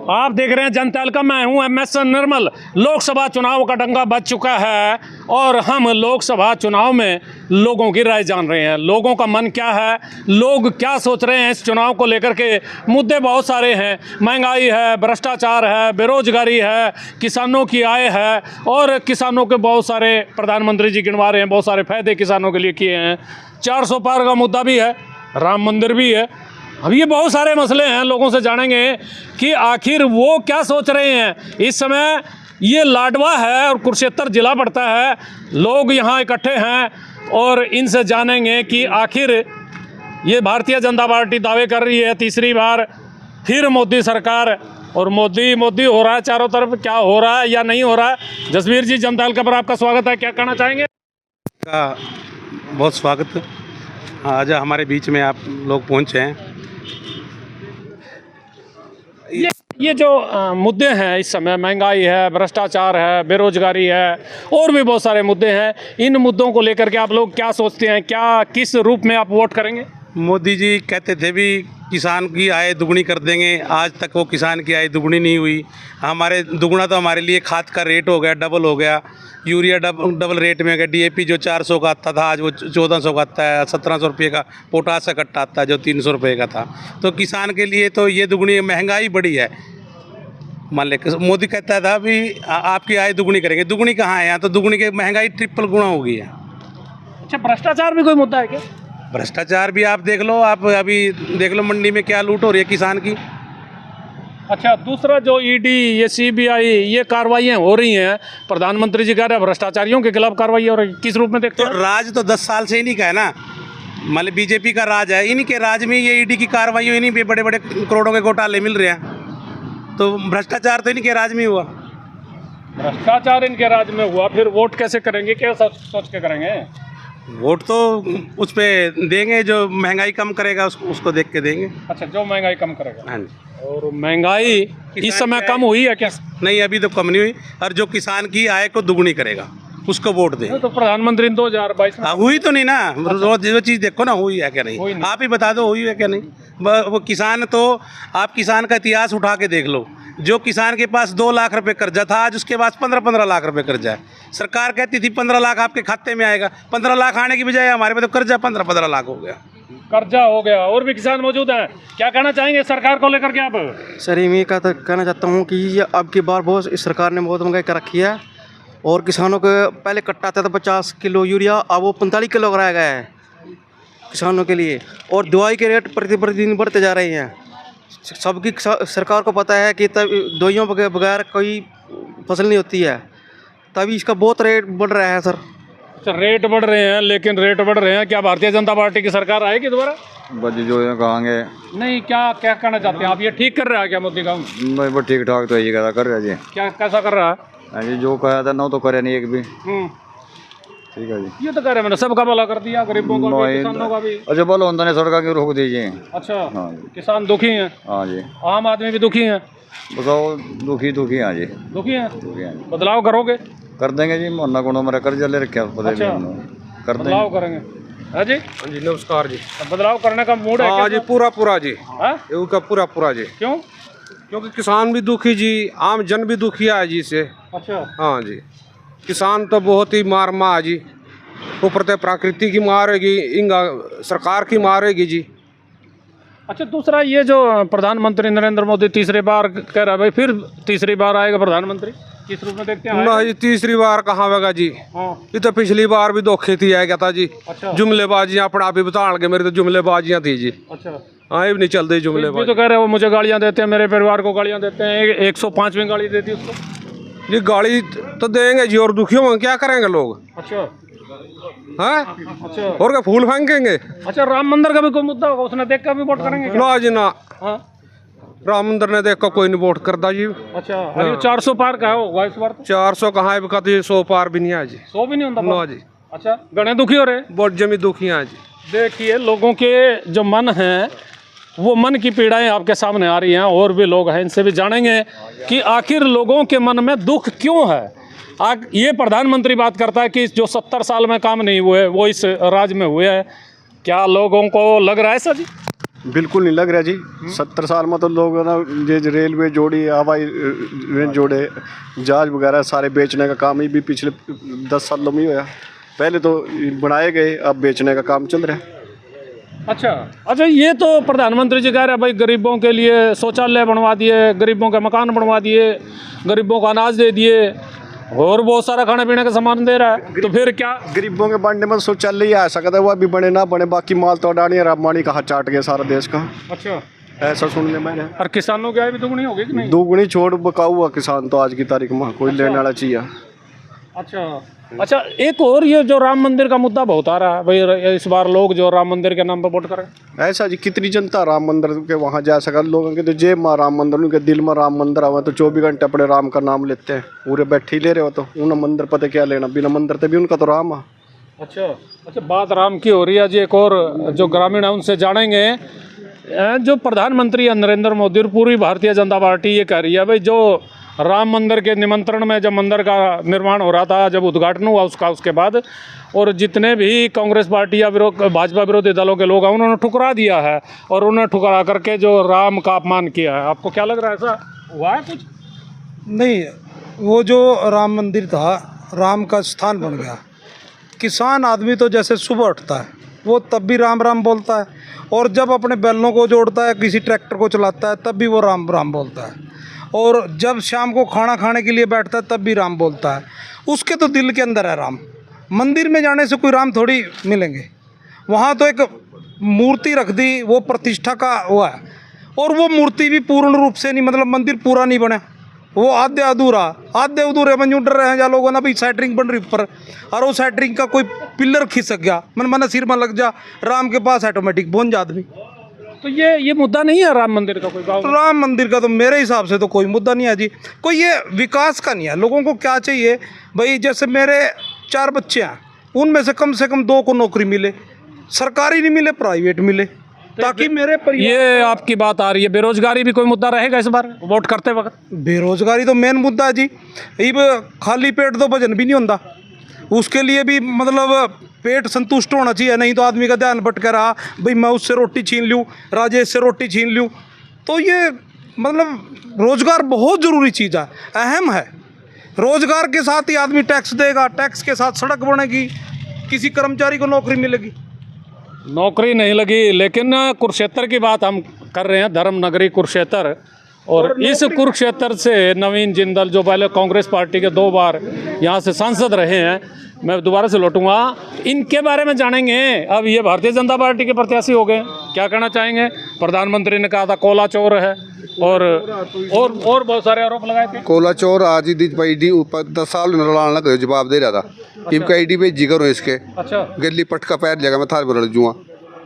आप देख रहे हैं जनता का, मैं हूं MS निर्मल। लोकसभा चुनाव का डंका बज चुका है और हम लोकसभा चुनाव में लोगों की राय जान रहे हैं। लोगों का मन क्या है, लोग क्या सोच रहे हैं इस चुनाव को लेकर के। मुद्दे बहुत सारे हैं, महंगाई है, भ्रष्टाचार है, बेरोजगारी है, किसानों की आय है और किसानों के बहुत सारे प्रधानमंत्री जी गिनवा रहे हैं, बहुत सारे फायदे किसानों के लिए किए हैं। 400 पार का मुद्दा भी है, राम मंदिर भी है। अब ये बहुत सारे मसले हैं, लोगों से जानेंगे कि आखिर वो क्या सोच रहे हैं। इस समय ये लाडवा है और कुरुक्षेत्र जिला पड़ता है, लोग यहाँ इकट्ठे हैं और इनसे जानेंगे कि आखिर ये भारतीय जनता पार्टी दावे कर रही है तीसरी बार फिर मोदी सरकार, और मोदी मोदी हो रहा है चारों तरफ। क्या हो रहा है या नहीं हो रहा है। जसवीर जी, जनता हल्का पर आपका स्वागत है, क्या कहना चाहेंगे? का बहुत स्वागत। आज हमारे बीच में आप लोग पहुँचे हैं। ये जो मुद्दे हैं इस समय, महंगाई है, भ्रष्टाचार है, बेरोजगारी है और भी बहुत सारे मुद्दे हैं, इन मुद्दों को लेकर के आप लोग क्या सोचते हैं? क्या किस रूप में आप वोट करेंगे? मोदी जी कहते थे भी किसान की आय दुगनी कर देंगे, आज तक वो किसान की आय दुगनी नहीं हुई। हमारे दुगना तो हमारे लिए खाद का रेट हो गया, डबल हो गया। यूरिया डबल रेट में हो गया। DAP जो 400 का आता था आज वो 1400 का आता है। 1700 रुपये का पोटास का कट्टा आता है जो 300 रुपये का था। तो किसान के लिए तो ये दुगनी महंगाई बड़ी है। मान ले मोदी कहता था भी आपकी आय दुगनी करेंगे, दुगनी कहाँ है? यहाँ तो दुगनी की महंगाई ट्रिपल गुना हो गई है। अच्छा, भ्रष्टाचार भी कोई मुद्दा है क्या? भ्रष्टाचार भी आप देख लो, आप अभी देख लो मंडी में क्या लूट हो रही है किसान की। अच्छा, दूसरा जो ED, ये CBI, ये कार्रवाइयाँ हो रही हैं, प्रधानमंत्री जी कह रहे हैं भ्रष्टाचारियों के खिलाफ कार्रवाई हो रही है, किस रूप में देखते तो हैं? राज तो 10 साल से इन्हीं का है ना, मतलब BJP का राज है। इन्हीं के राज में ये ED की कार्रवाई हुई, इन्हीं पे बड़े बड़े करोड़ों के घोटाले मिल रहे हैं। तो भ्रष्टाचार तो इन्हीं के राज में हुआ। भ्रष्टाचार इनके राज में हुआ, फिर वोट कैसे करेंगे, क्या सोच के करेंगे? वोट तो उस पर देंगे जो महंगाई कम करेगा, उसको देख के देंगे। अच्छा, जो महंगाई कम करेगा। हाँ जी। और महंगाई इस समय कम हुई है क्या? नहीं, अभी तो कम नहीं हुई। और जो किसान की आय को दुगनी करेगा उसको वोट दें। तो प्रधानमंत्री 2022 में हुई तो नहीं ना, रोज जो चीज़ देखो ना, हुई है क्या नहीं, आप ही बता दो हुई है क्या नहीं। वो किसान तो, आप किसान का इतिहास उठा के देख लो। जो किसान के पास 2 लाख रुपए कर्जा था, आज उसके पास 15-15 लाख रुपए कर्जा है। सरकार कहती थी 15 लाख आपके खाते में आएगा, 15 लाख आने की बजाय हमारे पास तो कर्जा 15-15 लाख हो गया। कर्जा हो गया। और भी किसान मौजूद हैं, क्या कहना चाहेंगे सरकार को लेकर के आप? सर, मैं कहना चाहता हूँ कि ये अब की बार बहुत इस सरकार ने बहुत महंगाई कर रखी है और किसानों को पहले कट्टा आता था 50 किलो यूरिया, अब वो 45 किलो कराया गया है किसानों के लिए। और दवाई के रेट प्रतिदिन बढ़ते जा रहे हैं। सबकी सरकार को पता है कि तब दवाइयों बगैर कोई फसल नहीं होती है, तभी इसका बहुत रेट बढ़ रहा है सर। अच्छा, रेट बढ़ रहे हैं, लेकिन रेट बढ़ रहे हैं, क्या भारतीय जनता पार्टी की सरकार आएगी दोबारा? जो है कहेंगे नहीं, क्या क्या कहना चाहते हैं आप? ये ठीक कर रहा है क्या मोदी का? नहीं, वो ठीक ठाक तो यही कर रहा है जी। क्या कैसा कर रहा है? जी जो कहा था ना तो करे नहीं एक भी। ठीक है जी। ये तो कह रहे हैं मैंने सबका भला कर दिया, गरीबों का भी, किसानों का भी। अच्छा, बोलो उन्होंने सड़क की रोक दीजिए। अच्छा, हाँ, किसान दुखी हैं? हाँ जी। आम आदमी भी दुखी हैं? बताओ, दुखी हाँ जी। दुखी हैं? दुखी हाँ जी। बदलाव करोगे? कर देंगे जी। मोहना को मेरा कर्जा ले रखे, अच्छा, कर बदलाव करेंगे। हाँ जी। जी नमस्कार जी। बदलाव करने का मूड है? हाँ जी, पूरा जी। हाँ, उसका पूरा जी। क्यों? क्योंकि किसान भी दुखी जी, आम जन भी दुखी है जी से। अच्छा। हाँ जी, किसान तो बहुत ही मार जी, ऊपर से प्रकृति की मारेगी, इंगा सरकार की मारेगी जी। अच्छा, दूसरा ये जो प्रधानमंत्री नरेंद्र मोदी तीसरी बार कह रहा है भाई फिर तीसरी बार आएगा प्रधानमंत्री, किस रूप में देखते हैं? ना जी, तीसरी बार कहाँ होगा जी। हाँ। ये तो पिछली बार भी धोखे थी आया था जी। अच्छा। जुमलेबाजियाँ अपना आप ही बता लगे, मेरी तो जुमलेबाजियाँ थी जी। अच्छा। हाँ, ये भी नहीं चलती भी जुमलेबाजी। तो कह रहे हो मुझे गालियाँ देते हैं, मेरे परिवार को गालियाँ देते हैं, 105वीं गाली देती उसको। जी गाड़ी तो देंगे जी, और दुखियों में क्या करेंगे लोग? अच्छा। हाँ, अच्छा। और क्या फूल फेंकेंगे? अच्छा, राम मंदिर का भी कोई मुद्दा होगा, उसने देख कर भी वोट करेंगे क्या? ना जी ना, हाँ। राम मंदिर ने देख कर कोई नहीं वोट करता जी। अच्छा, अरे 400 पार का होगा इस बार? 400 कहाँ है, कहते 100 पार भी नहीं है जी। 100 भी नहीं होता? ना जी। अच्छा, गणे दुखी हो रहे? बहुत जमी दुखी है जी। देखिए, लोगों के जो मन हैं, वो मन की पीड़ाएं आपके सामने आ रही हैं। और भी लोग हैं, इनसे भी जानेंगे कि आखिर लोगों के मन में दुख क्यों है। ये प्रधानमंत्री बात करता है कि जो 70 साल में काम नहीं हुए वो इस राज्य में हुए हैं। क्या लोगों को लग रहा है ऐसा जी? बिल्कुल नहीं लग रहा जी। 70 साल में तो लोग ना ये रेलवे जोड़ी, हवाई जोड़े, जहाज वगैरह सारे बेचने का काम ही भी पिछले 10 सालों में ही हुआ। पहले तो बनाए गए, अब बेचने का काम चल रहा है। अच्छा अच्छा, ये तो प्रधानमंत्री जी कह रहे हैं भाई गरीबों के लिए शौचालय बनवा दिए, गरीबों के मकान बनवा दिए, गरीबों को अनाज दे दिए और बहुत सारा खाने पीने का सामान दे रहा है, तो फिर क्या? गरीबों के बांटने में शौचालय ही आ सकता है, वो अभी बने ना बने, बाकी माल तो अडानी और अंबानी का हाथ चाट गया सारा देश का। अच्छा, ऐसा सुनने में है। और किसानों की आय भी दुगनी होगी कि नहीं? दुगनी छोड़ बकाऊ हुआ किसान तो आज की तारीख में कोई लेने वाला चाहिए। अच्छा अच्छा, एक और ये जो राम मंदिर का मुद्दा बहुत आ रहा है भाई, इस बार लोग जो राम मंदिर के नाम पर वोट करें। ऐसा जी, कितनी जनता राम मंदिर के वहाँ जा सका? लोगों के तो जेब में राम मंदिर, उनके दिल में राम मंदिर आवा तो 24 घंटे अपने राम का नाम लेते हैं, पूरे बैठे ही ले रहे हो तो उन्हें मंदिर पता क्या लेना, बिना मंदिर तो भी उनका तो राम है। अच्छा अच्छा, बात राम की हो रही है जी। एक और जो ग्रामीण है उनसे जानेंगे। जो प्रधानमंत्री नरेंद्र मोदी और पूरी भारतीय जनता पार्टी ये कह रही है भाई, जो राम मंदिर के निमंत्रण में जब मंदिर का निर्माण हो रहा था, जब उद्घाटन हुआ उसका, उसके बाद और जितने भी कांग्रेस पार्टी या भाजपा विरोधी दलों के लोग हैं उन्होंने ठुकरा दिया है और उन्हें ठुकरा करके जो राम का अपमान किया है। आपको क्या लग रहा है, ऐसा हुआ है कुछ? नहीं, वो जो राम मंदिर था, राम का स्थान बन गया। किसान आदमी तो जैसे सुबह उठता है वो तब भी राम राम बोलता है, और जब अपने बैलों को जोड़ता है, किसी ट्रैक्टर को चलाता है, तब भी वो राम राम बोलता है, और जब शाम को खाना खाने के लिए बैठता है तब भी राम बोलता है। उसके तो दिल के अंदर है राम। मंदिर में जाने से कोई राम थोड़ी मिलेंगे। वहाँ तो एक मूर्ति रख दी, वो प्रतिष्ठा का हुआ है, और वो मूर्ति भी पूर्ण रूप से नहीं, मतलब मंदिर पूरा नहीं बना, वो आधे अधूरे में जुड़ रहे हैं जा लोगों ना भी। सेंटरिंग बन रही ऊपर, और वो सेंटरिंग का कोई पिलर खिसक गया, मन सिर में लग जा, राम के पास ऑटोमेटिक पहुंच जा आदमी। तो ये मुद्दा नहीं है राम मंदिर का कोई गाँव? राम मंदिर का तो मेरे हिसाब से तो कोई मुद्दा नहीं है जी। कोई ये विकास का नहीं है। लोगों को क्या चाहिए भाई, जैसे मेरे 4 बच्चे हैं, उनमें से कम 2 को नौकरी मिले, सरकारी नहीं मिले, प्राइवेट मिले, ताकि मेरे ये आपकी बात आ रही है। बेरोजगारी भी कोई मुद्दा रहेगा इस बार वोट करते वक्त? बेरोजगारी तो मेन मुद्दा है जी। अब खाली पेट तो भजन भी नहीं होता, उसके लिए भी मतलब पेट संतुष्ट होना चाहिए, नहीं तो आदमी का ध्यान भटका रहा भाई मैं उससे रोटी छीन लूँ, राजेश से रोटी छीन लूँ। तो ये मतलब रोज़गार बहुत ज़रूरी चीज़ है, अहम है। रोज़गार के साथ ही आदमी टैक्स देगा, टैक्स के साथ सड़क बनेगी, किसी कर्मचारी को नौकरी मिलेगी। नौकरी नहीं लगी, लेकिन कुरुक्षेत्र की बात हम कर रहे हैं, धर्म नगरी कुरुक्षेत्र। और इस कुरुक्षेत्र से नवीन जिंदल जो पहले कांग्रेस पार्टी के 2 बार यहाँ से सांसद रहे हैं, मैं दोबारा से लौटूंगा, इनके बारे में जानेंगे। अब ये भारतीय जनता पार्टी के प्रत्याशी हो गए, क्या कहना चाहेंगे? प्रधानमंत्री ने कहा था कोला चोर है, और बहुत सारे आरोप लगाए थे। कोला चोर आज ही दी ऊपर 10 साल नरलान लग जवाब दे रहा था। इनका आईडी पे जी करो इसके। अच्छा, गली पटका पैर जगह में थार बरल जुआ,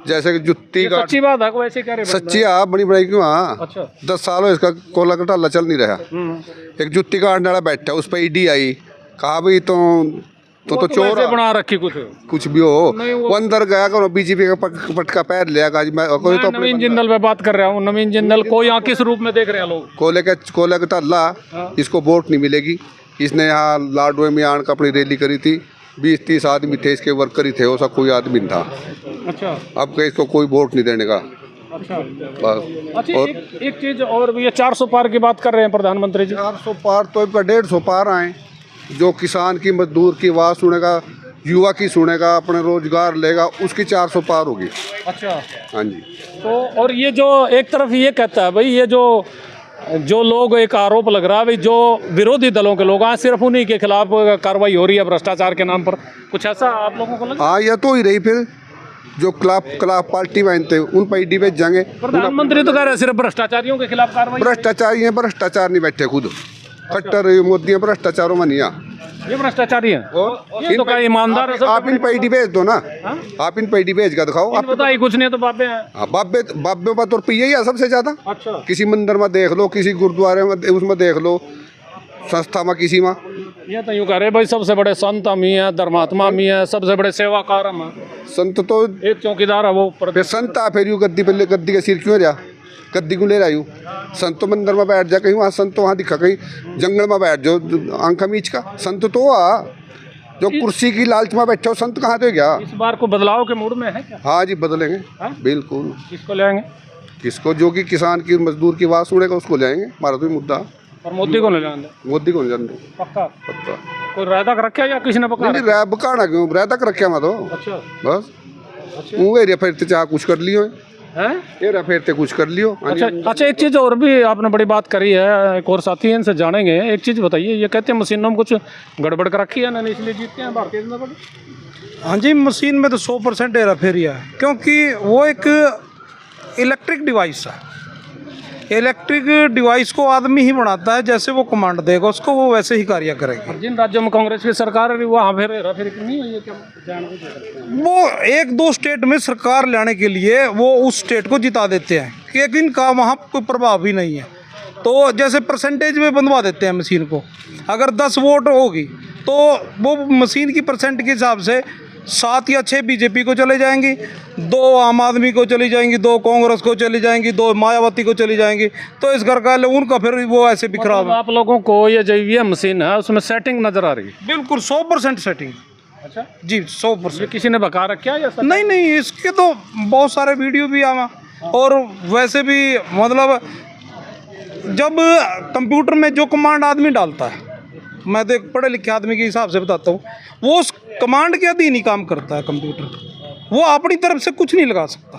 जैसे कि जुत्ती का। सच्ची बात है, वैसे कह रहे? सच्ची है, बड़ी बड़ी क्यों? हाँ, अच्छा, 10 साल हो इसका कोला का टाला चल नहीं रहा। एक जुत्ती काटने वाला बैठा, उस पर ईडी आई, कहा भाई तो चोर बना रखी कुछ भी हो। वो अंदर गया करो, बीजेपी का पटका पैर लिया। तो नवीन जिंदल पे बात कर रहा हूँ। नवीन जिंदल को यहाँ किस रूप में देख रहे हैं लोग? कोले का टाला, इसको वोट नहीं मिलेगी। इसने यहाँ लाडवे में आन का अपनी रैली करी थी, 20-30 आदमी थे इसके वर्कर ही थे, वो सब कोई आदमी नहीं था। अच्छा, अब के इसको कोई वोट नहीं देने का। अच्छा बस। अच्छा, और एक चीज़ और भी, ये 400 पार की बात कर रहे हैं प्रधानमंत्री जी। 400 पार तो इनका 150 पार आए। जो किसान की, मजदूर की आवाज़ सुनेगा, युवा की सुनेगा, अपने रोजगार लेगा, उसकी 400 पार होगी। अच्छा, हाँ जी। तो और ये जो एक तरफ ये कहता है भाई, ये जो लोग, एक आरोप लग रहा है भाई, जो विरोधी दलों के लोग हैं, सिर्फ उन्हीं के खिलाफ कार्रवाई हो रही है भ्रष्टाचार के नाम पर, कुछ ऐसा आप लोगों को लगा? हाँ, यह तो ही रही। फिर जो खिलाफ पार्टी मानते उन पर ईडी भेज जाएंगे। प्रधानमंत्री तो कह रहे हैं सिर्फ भ्रष्टाचारियों के खिलाफ कार्रवाई। भ्रष्टाचारी हैं, भ्रष्टाचार नहीं बैठे खुद। खट्टर मोदी भ्रष्टाचारों में नहीं आ, ये भ्रष्टाचारी हैं। इन तो ईमानदार आप इन पैडी भेज दो ना। आप इन पैडी भेज का दिखाओ। आप बताइए, कुछ नहीं तो बाबे हैं। हाँ, बाबे पर तो रुपये ही है सबसे ज्यादा। अच्छा, किसी मंदिर में देख लो, किसी गुरुद्वारे में उसमें देख लो, संस्था में किसी में। ये तो यूँ कह रहे भाई, सबसे बड़े संत हम ही हैं, धर्मात्मा हम ही हैं, सबसे बड़े सेवाकार हम हैं। संत तो एक चौकीदार है वो। संत आ फिर यूँ गद्दी का सिर क्यों रहा? गद्दी को ले रहा यूँ। संत तो मंदिर में बैठ जा, कहीं वहाँ संत वहाँ दिखा, कहीं जंगल में बैठ जाओ आंखा मीच का। संत तो आ जो कुर्सी की लालच में बैठे हो, संत कहाँ तो गया? इस बार को बदलाव के मूड में है क्या? हाँ जी, बदलेंगे बिल्कुल। किसको ले आएंगे? किसको, जो कि किसान की मजदूर की आवाज़ सुनेगा उसको ले आएंगे, हमारा तो ये मुद्दा। और मोदी को ले जाने मोदी को नहीं जानते पक्का। पक्का कोई रायता रखा या किसी ने पका नहीं रैब बकाना क्यों रह तक रखे मैं तो अच्छा बस वो एरिया फिरते चाह कुछ कर लियो हैं एरिया फिरते कुछ कर लियो। अच्छा अच्छा, एक चीज़ और भी आपने बड़ी बात करी है, एक और साथी हैं इनसे जानेंगे। एक चीज़ बताइए, ये कहते हैं मशीनों में कुछ गड़बड़ कर रखी है ना, इसलिए जीतते हैं भारतीय जनता पार्टी। हाँ जी, मशीन में तो 100% हेरा फेरी है, क्योंकि वो एक इलेक्ट्रिक डिवाइस है। इलेक्ट्रिक डिवाइस को आदमी ही बनाता है, जैसे वो कमांड देगा उसको वो वैसे ही कार्य करेगा। और जिन राज्यों में कांग्रेस की सरकार है वहाँ फिर हेरा फेरी नहीं हुई है क्या? वो एक दो स्टेट में सरकार लाने के लिए वो उस स्टेट को जिता देते हैं, लेकिन का वहाँ कोई प्रभाव ही नहीं है। तो जैसे परसेंटेज में बंधवा देते हैं मशीन को, अगर 10 वोट होगी तो वो मशीन की परसेंट के हिसाब से 7 या 6 बीजेपी को चले जाएंगी, 2 आम आदमी को चली जाएंगी, 2 कांग्रेस को चली जाएंगी, 2 मायावती को चली जाएंगी। तो इस घर का उनका फिर वो ऐसे बिखरा हुआ। आप लोगों को ये जो ईवीएम मशीन है उसमें सेटिंग नजर आ रही है? बिल्कुल 100% सेटिंग। अच्छा जी 100%। किसी ने बका रखा या नहीं नहीं, इसके तो बहुत सारे वीडियो भी आवा। और वैसे भी मतलब जब कंप्यूटर में जो कमांड आदमी डालता है, मैं तो एक पढ़े लिखे आदमी के हिसाब से बताता हूँ, वो उस कमांड के अधीन ही काम करता है कंप्यूटर। वो अपनी तरफ से कुछ नहीं लगा सकता।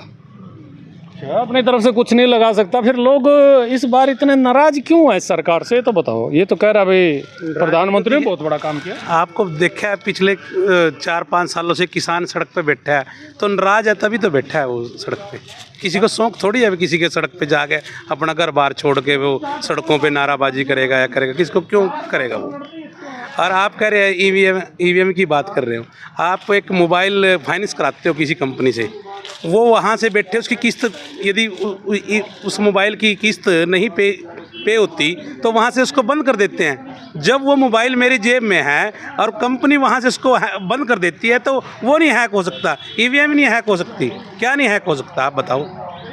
अपनी तरफ से कुछ नहीं लगा सकता। फिर लोग इस बार इतने नाराज क्यों है सरकार से, तो बताओ। ये तो कह रहा भाई प्रधानमंत्री ने बहुत बड़ा काम किया। आपको देखा है पिछले 4-5 सालों से किसान सड़क पे बैठा है, तो नाराज है तभी तो बैठा है वो सड़क पे। किसी को शौक थोड़ी है किसी के सड़क पे जाके अपना घर बार छोड़ के वो सड़कों पे नाराबाजी करेगा या करेगा, किसको क्यों करेगा वो। और आप कह रहे हैं ईवीएम की बात कर रहे हो, आप एक मोबाइल फाइनेंस कराते हो किसी कंपनी से, वो वहाँ से बैठे उसकी किस्त यदि उस मोबाइल की किस्त नहीं पे होती तो वहाँ से उसको बंद कर देते हैं। जब वो मोबाइल मेरी जेब में है और कंपनी वहाँ से उसको बंद कर देती है तो वो नहीं हैक हो सकता, ईवीएम नहीं हैक हो सकती। क्या नहीं हैक हो सकता आप बताओ।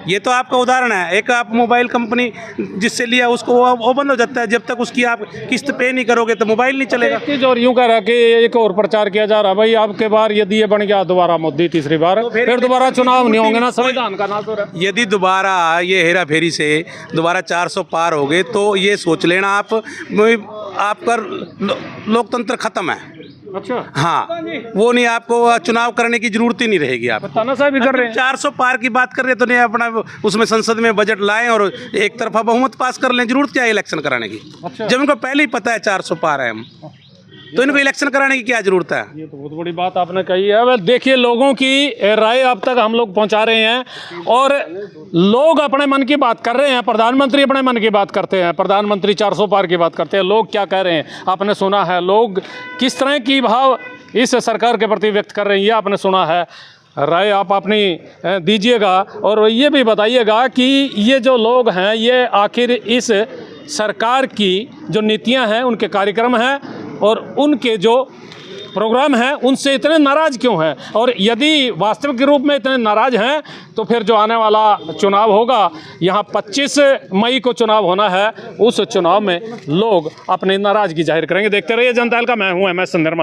ये तो आपका उदाहरण है। एक आप मोबाइल कंपनी जिससे लिया उसको वो बंद हो जाता है, जब तक उसकी आप किस्त पे नहीं करोगे तो मोबाइल नहीं चलेगा। चीज़ और यूँ कह रहा कि एक और प्रचार किया जा रहा भाई, आपके बार यदि ये बन गया दोबारा मोदी तीसरी बार तो फिर दोबारा चुनाव नहीं होंगे ना, संविधान का नाश हो रहा है। यदि दोबारा ये हेरा फेरी से दोबारा 400 पार हो गए तो ये सोच लेना आपका लोकतंत्र खत्म है। अच्छा हाँ, वो नहीं, आपको चुनाव करने की जरूरत ही नहीं रहेगी। आप तानाशाही भी कर रहे हैं। 400 पार की बात कर रहे हैं तो नहीं अपना उसमें संसद में बजट लाएं और एक तरफा बहुमत पास कर लें। जरूरत क्या है इलेक्शन कराने की? अच्छा। जब इनको पहले ही पता है 400 पार है हम, तो इनको इलेक्शन कराने की क्या जरूरत है? ये तो बहुत बड़ी बात आपने कही है। वेल देखिए, लोगों की राय अब तक हम लोग पहुंचा रहे हैं और लोग अपने मन की बात कर रहे हैं। प्रधानमंत्री अपने मन की बात करते हैं, प्रधानमंत्री 400 पार की बात करते हैं। लोग क्या कह रहे हैं आपने सुना है, लोग किस तरह की भाव इस सरकार के प्रति व्यक्त कर रहे हैं ये आपने सुना है। राय आप अपनी दीजिएगा और ये भी बताइएगा कि ये जो लोग हैं ये आखिर इस सरकार की जो नीतियां हैं, उनके कार्यक्रम हैं और उनके जो प्रोग्राम हैं उनसे इतने नाराज़ क्यों हैं। और यदि वास्तविक रूप में इतने नाराज़ हैं तो फिर जो आने वाला चुनाव होगा, यहाँ 25 मई को चुनाव होना है, उस चुनाव में लोग अपनी नाराज़गी जाहिर करेंगे। देखते रहिए जनता का, मैं हूँ MS निर्मल।